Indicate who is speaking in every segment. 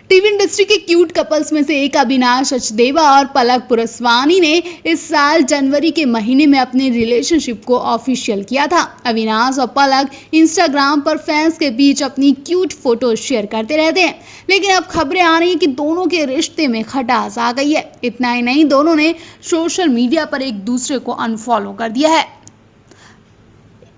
Speaker 1: TV industry के cute couples में से एक अविनाश सचदेवा और पलक पुरस्वानी ने इस साल जनवरी के महीने में अपने रिलेशनशिप को ऑफिशियल किया था। अविनाश और पलक इंस्टाग्राम पर फैंस के बीच अपनी क्यूट फोटो शेयर करते रहते हैं, लेकिन अब खबरें आ रही हैं कि दोनों के रिश्ते में खटास आ गई है। इतना ही नहीं, दोनों ने सोशल मीडिया पर एक दूसरे को अनफॉलो कर दिया है।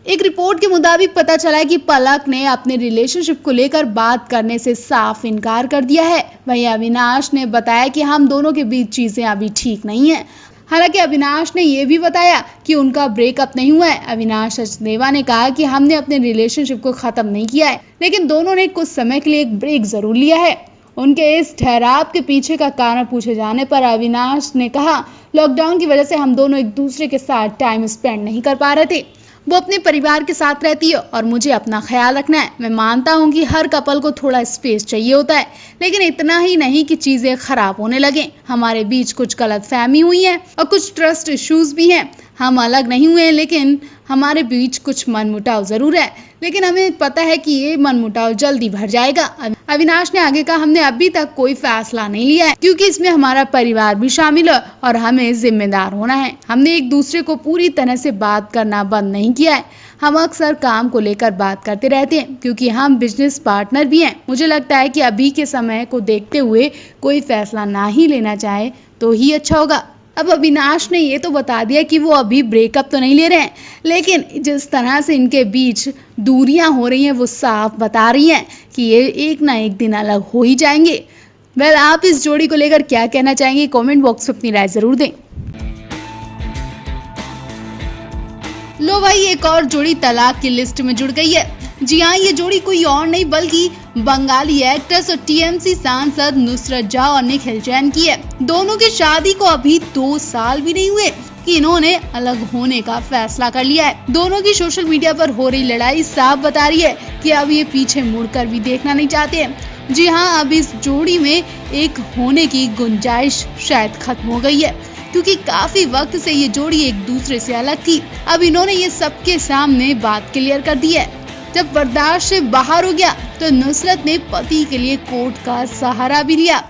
Speaker 1: एक रिपोर्ट के मुताबिक पता चला है कि पलक ने अपने रिलेशनशिप को लेकर बात करने से साफ इनकार कर दिया है। वहीं अविनाश ने बताया कि हम दोनों के बीच चीजें अभी ठीक नहीं हैं। हालांकि अविनाश ने यह भी बताया कि उनका ब्रेकअप नहीं हुआ है। अविनाश सचदेवा ने कहा कि हमने अपने रिलेशनशिप को खत्म नहीं किया है, लेकिन दोनों ने कुछ समय के लिए एक ब्रेक जरूर लिया है। उनके इस ठहराव के पीछे का कारण पूछे जाने पर अविनाश ने कहा, लॉकडाउन की वजह से हम दोनों एक दूसरे के साथ टाइम स्पेंड नहीं कर पा रहे थे। वो अपने परिवार के साथ रहती है और मुझे अपना ख्याल रखना है। मैं मानता हूँ कि हर कपल को थोड़ा स्पेस चाहिए होता है, लेकिन इतना ही नहीं कि चीजें खराब होने लगे। हमारे बीच कुछ गलतफहमी हुई है और कुछ ट्रस्ट इश्यूज भी हैं। हम अलग नहीं हुए, लेकिन हमारे बीच कुछ मनमुटाव जरूर है, लेकिन हमें पता है कि ये मनमुटाव जल्दी भर जाएगा। अविनाश ने आगे कहा, हमने अभी तक कोई फैसला नहीं लिया है, क्योंकि इसमें हमारा परिवार भी शामिल है और हमें जिम्मेदार होना है। हमने एक दूसरे को पूरी तरह से बात करना बंद नहीं किया है। हम अक्सर काम को लेकर बात करते रहते हैं, क्योंकि हम बिजनेस पार्टनर भी हैं। मुझे लगता है कि अभी के समय को देखते हुए कोई फैसला ना ही लेना चाहे तो ही अच्छा होगा। अब अविनाश ने ये तो बता दिया कि वो अभी ब्रेकअप तो नहीं ले रहे हैं, लेकिन जिस तरह से इनके बीच दूरियां हो रही हैं वो साफ बता रही हैं कि ये एक ना एक दिन अलग हो ही जाएंगे। आप इस जोड़ी को लेकर क्या कहना चाहेंगे? कमेंट बॉक्स में अपनी राय जरूर दें। लो भाई, एक और जोड़ी तलाक की लिस्ट में जुड़ गई है। जी हाँ, ये जोड़ी कोई और नहीं बल्कि बंगाली एक्ट्रेस और टीएमसी सांसद नुसरत जहाँ और निखिल जैन की है। दोनों की शादी को अभी 2 साल भी नहीं हुए कि इन्होंने अलग होने का फैसला कर लिया है। दोनों की सोशल मीडिया पर हो रही लड़ाई साफ बता रही है कि अब ये पीछे मुड़कर भी देखना नहीं चाहते हैं। जी हाँ, अब इस जोड़ी में एक होने की गुंजाइश शायद खत्म हो गई है, क्योंकि काफी वक्त से ये जोड़ी एक दूसरे से अलग थी। अब इन्होंने ये सबके सामने बात क्लियर कर दी है। जब बर्दाश्त से बाहर हो गया तो नुसरत ने पति के लिए कोर्ट का सहारा भी लिया।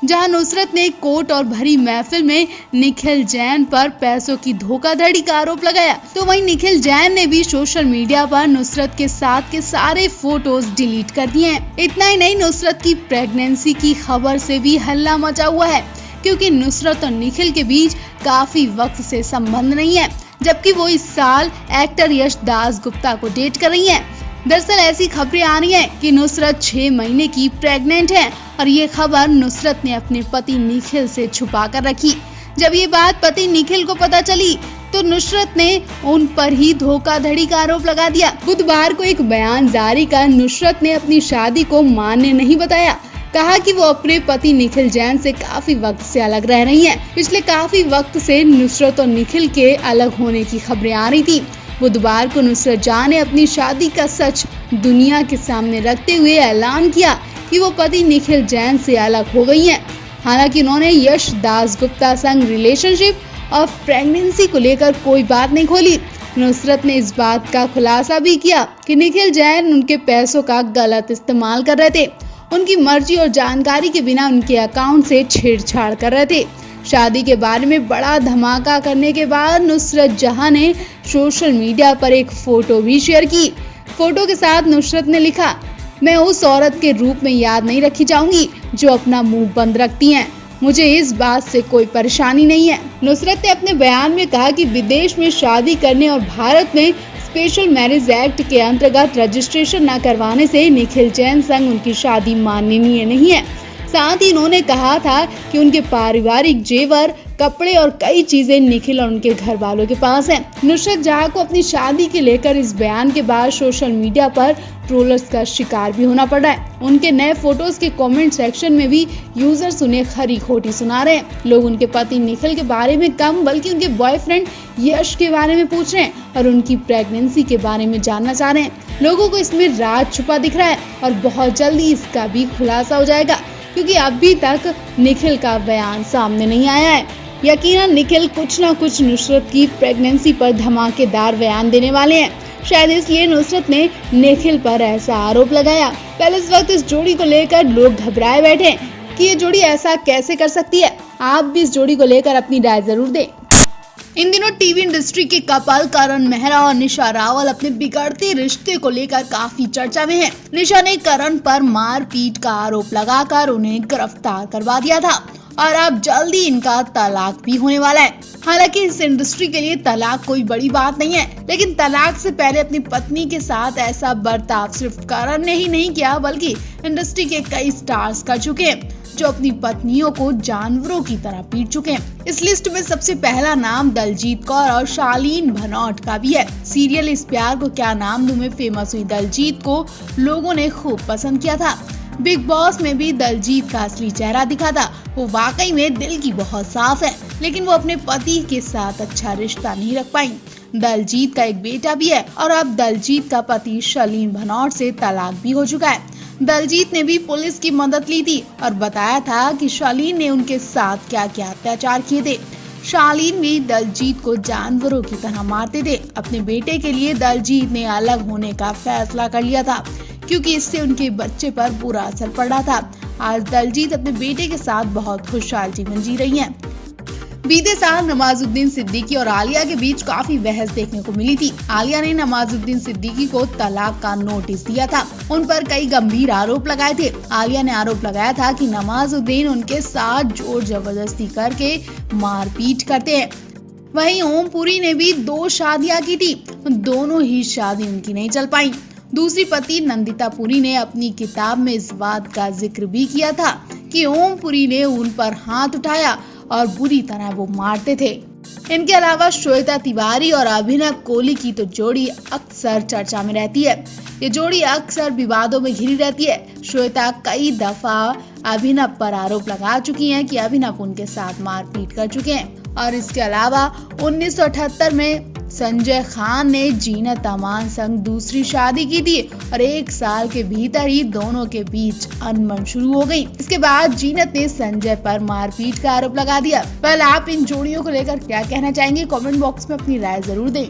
Speaker 1: जहां नुसरत ने कोर्ट और भरी महफिल में निखिल जैन पर पैसों की धोखाधड़ी का आरोप लगाया, तो वहीं निखिल जैन ने भी सोशल मीडिया पर नुसरत के साथ के सारे फोटोज डिलीट कर दिए हैं। इतना ही नहीं, नुसरत की प्रेगनेंसी की खबर से भी हल्ला मचा हुआ है, क्योंकि नुसरत और निखिल के बीच काफी वक्त से संबंध नहीं है, जबकि वो इस साल एक्टर यश दासगुप्ता को डेट कर रही हैं। दरअसल ऐसी खबरें आ रही हैं कि नुसरत 6 महीने की प्रेग्नेंट है और ये खबर नुसरत ने अपने पति निखिल से छुपा कर रखी। जब ये बात पति निखिल को पता चली तो नुसरत ने उन पर ही धोखाधड़ी का आरोप लगा दिया। बुधवार को एक बयान जारी कर नुसरत ने अपनी शादी को मान्य नहीं बताया। कहा कि वो अपने पति निखिल जैन से काफी वक्त से अलग रह रही हैं। पिछले काफी वक्त से नुसरत और निखिल के अलग होने की खबरें आ रही थी। बुधवार को नुसरत जहाँ ने अपनी शादी का सच दुनिया के सामने रखते हुए ऐलान किया कि वो पति निखिल जैन से अलग हो गई हैं। हालांकि उन्होंने यश दासगुप्ता संग रिलेशनशिप और प्रेगनेंसी को लेकर कोई बात नहीं खोली। नुसरत ने इस बात का खुलासा भी किया कि निखिल जैन उनके पैसों का गलत इस्तेमाल कर रहे थे। उनकी मर्जी और जानकारी के बिना उनके अकाउंट से छेड़छाड़ कर रहे थे। शादी के बारे में बड़ा धमाका करने के बाद नुसरत जहां ने सोशल मीडिया पर एक फोटो भी शेयर की। फोटो के साथ नुसरत ने लिखा, मैं उस औरत के रूप में याद नहीं रखी जाऊंगी जो अपना मुंह बंद रखती हैं। मुझे इस बात से कोई परेशानी नहीं है। नुसरत ने अपने बयान में कहा कि विदेश में शादी करने और भारत में स्पेशल मैरिज एक्ट के अंतर्गत रजिस्ट्रेशन न करवाने से निखिल जैन संग उनकी शादी माननीय नहीं है। साथ ही इन्होंने कहा था कि उनके पारिवारिक जेवर, कपड़े और कई चीजें निखिल और उनके घर वालों के पास हैं। नुसरत जहाँ को अपनी शादी के लेकर इस बयान के बाद सोशल मीडिया पर ट्रोलर्स का शिकार भी होना पड़ा है। उनके नए फोटोज के कमेंट सेक्शन में भी यूजर्स उन्हें खरी खोटी सुना रहे हैं। लोग उनके पति निखिल के बारे में कम बल्कि उनके बॉयफ्रेंड यश के बारे में पूछ रहे हैं और उनकी प्रेगनेंसी के बारे में जानना चाह रहे हैं। लोगों को इसमें राज छुपा दिख रहा है और बहुत जल्दी इसका भी खुलासा हो जाएगा, क्योंकि अभी तक निखिल का बयान सामने नहीं आया है। यकीनन निखिल कुछ न कुछ नुसरत की प्रेगनेंसी पर धमाकेदार बयान देने वाले हैं। शायद इसलिए नुसरत ने निखिल पर ऐसा आरोप लगाया। पहले इस वक्त इस जोड़ी को लेकर लोग घबराए बैठे कि ये जोड़ी ऐसा कैसे कर सकती है। आप भी इस जोड़ी को लेकर अपनी राय जरूर दें। इन दिनों टीवी इंडस्ट्री के कपल करण मेहरा और निशा रावल अपने बिगड़ते रिश्ते को लेकर काफी चर्चा में हैं। निशा ने करण पर मारपीट का आरोप लगाकर उन्हें गिरफ्तार करवा दिया था और अब जल्दी इनका तलाक भी होने वाला है। हालांकि इस इंडस्ट्री के लिए तलाक कोई बड़ी बात नहीं है, लेकिन तलाक से पहले अपनी पत्नी के साथ ऐसा बर्ताव सिर्फ करण ने ही नहीं किया बल्कि इंडस्ट्री के कई स्टार्स कर चुके हैं जो अपनी पत्नियों को जानवरों की तरह पीट चुके हैं। इस लिस्ट में सबसे पहला नाम दलजीत कौर और शालीन भनौट का भी है। सीरियल इस प्यार को क्या नाम दूं में फेमस हुई दलजीत को लोगों ने खूब पसंद किया था। बिग बॉस में भी दलजीत का असली चेहरा दिखा था। वो वाकई में दिल की बहुत साफ है, लेकिन वो अपने पति के साथ अच्छा रिश्ता नहीं रख पाई। दलजीत का एक बेटा भी है और अब दलजीत का पति शालीन भनौट से तलाक भी हो चुका है। दलजीत ने भी पुलिस की मदद ली थी और बताया था कि शालीन ने उनके साथ क्या क्या अत्याचार किए थे। शालीन भी दलजीत को जानवरों की तरह मारते थे। अपने बेटे के लिए दलजीत ने अलग होने का फैसला कर लिया था क्योंकि इससे उनके बच्चे पर बुरा असर पड़ रहा था। आज दलजीत अपने बेटे के साथ बहुत खुशहाल जीवन जी रही हैं। बीते साल नवाजुद्दीन सिद्दीकी और आलिया के बीच काफी बहस देखने को मिली थी। आलिया ने नवाजुद्दीन सिद्दीकी को तलाक का नोटिस दिया था। उन पर कई गंभीर आरोप लगाए थे। आलिया ने आरोप लगाया था कि नवाजुद्दीन उनके साथ जोर जबरदस्ती करके मारपीट करते हैं। वहीं ओम पुरी ने भी 2 शादियां की थी, दोनों ही शादी उनकी नहीं चल पाई। दूसरी पति नंदिता पुरी ने अपनी किताब में इस बात का जिक्र भी किया था कि ओम पुरी ने उन पर हाथ उठाया और बुरी तरह वो मारते थे। इनके अलावा श्वेता तिवारी और अभिनव कोहली की तो जोड़ी अक्सर चर्चा में रहती है। ये जोड़ी अक्सर विवादों में घिरी रहती है। श्वेता कई दफा अभिनव पर आरोप लगा चुकी हैं कि अभिनव उनके साथ मारपीट कर चुके हैं। और इसके अलावा 1978 में संजय खान ने जीनत अमान संग दूसरी शादी की थी और 1 साल के भीतर ही दोनों के बीच अनबन शुरू हो गई। इसके बाद जीनत ने संजय पर मारपीट का आरोप लगा दिया। पहले आप इन जोड़ियों को लेकर क्या कहना चाहेंगे, कमेंट बॉक्स में अपनी राय जरूर दें।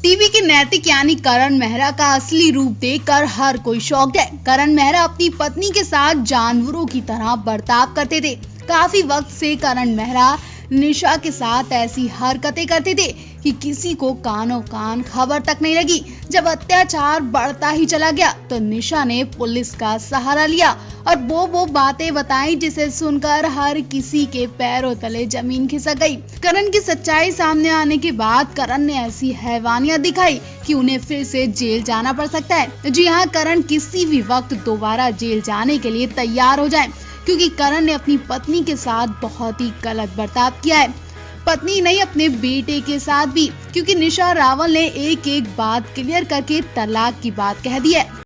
Speaker 1: टीवी के नैतिक यानी करण मेहरा का असली रूप देखकर हर कोई शॉक्ड है। करण मेहरा अपनी पत्नी के साथ जानवरों की तरह बर्ताव करते थे। काफी वक्त से करण मेहरा निशा के साथ ऐसी हरकतें करते थे कि किसी को कानों कान खबर तक नहीं लगी। जब अत्याचार बढ़ता ही चला गया तो निशा ने पुलिस का सहारा लिया और वो बातें बताई जिसे सुनकर हर किसी के पैरों तले जमीन खिसक गई। करण की सच्चाई सामने आने के बाद करण ने ऐसी हैवानियत दिखाई कि उन्हें फिर से जेल जाना पड़ सकता है। जी हाँ, करण किसी भी वक्त दोबारा जेल जाने के लिए तैयार हो जाए क्योंकि करण ने अपनी पत्नी के साथ बहुत ही गलत बर्ताव किया है। पत्नी नहीं, अपने बेटे के साथ भी, क्योंकि निशा रावल ने एक बात क्लियर करके तलाक की बात कह दी है।